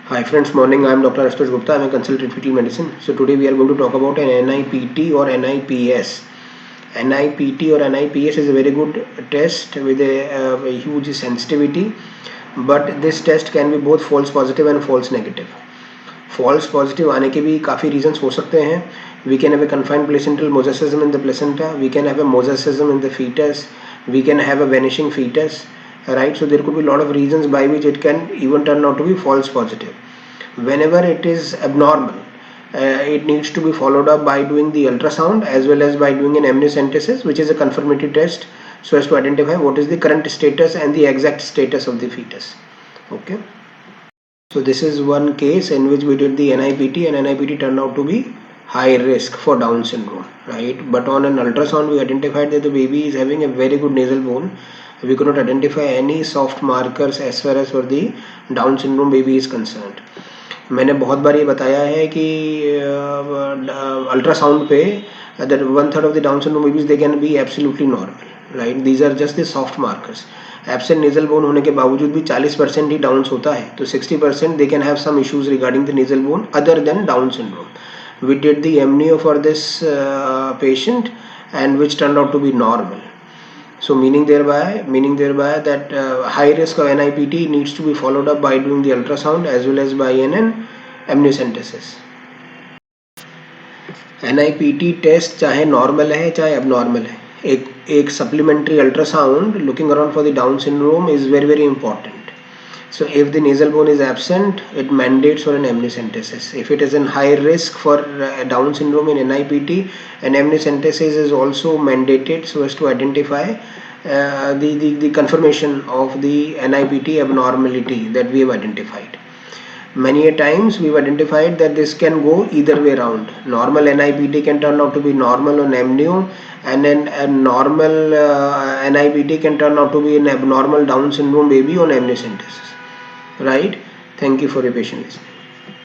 Hi friends, morning. I am Dr. Ashutosh Gupta. I am a consultant in fetal medicine. So today we are going to talk about an NIPT or NIPS. NIPT or NIPS is a very good test with a huge sensitivity, but this test can be both false positive and false negative. False positive आने के भी काफ़ी reasons हो सकते हैं. We can have a confined placental mosaicism in the placenta. We can have a mosaicism in the fetus. We can have a vanishing fetus. Right, so there could be a lot of reasons by which it can even turn out to be false positive. Whenever it is abnormal, it needs to be followed up by doing the ultrasound as well as by doing an amniocentesis, which is a confirmatory test, so as to identify what is the current status and the exact status of the fetus. Okay, so this is one case in which we did the NIPT, and NIPT turned out to be high risk for Down syndrome, right? But on an ultrasound we identified that the baby is having a very good nasal bone. We could not identify any soft markers as far as for the Down syndrome baby is concerned. मैंने बहुत बार ये बताया है कि ultrasound पे that 1/3 of the Down syndrome babies they can be absolutely normal, right? These are just the soft markers. Absent nasal bone होने के बावजूद भी 40% ही डाउन्स होता है, तो 60% they can have some issues regarding the nasal bone other than Down syndrome. We did the amnio for this patient, and which turned out to be normal. So meaning thereby that high risk of NIPT needs to be followed up by doing the ultrasound as well as by an amniocentesis. NIPT test चाहे normal है चाहे abnormal है, एक supplementary ultrasound looking around for the Down syndrome is very very important. So if the nasal bone is absent, it mandates for an amniocentesis. If it is in high risk for Down syndrome in NIPT, an amniocentesis is also mandated so as to identify the confirmation of the NIPT abnormality that we have identified. Many a times we've identified that this can go either way around. Normal NIPT can turn out to be normal on amnio, and then a normal NIPT can turn out to be an abnormal Down syndrome baby on amniocentesis. Right? Thank you for your patient listening.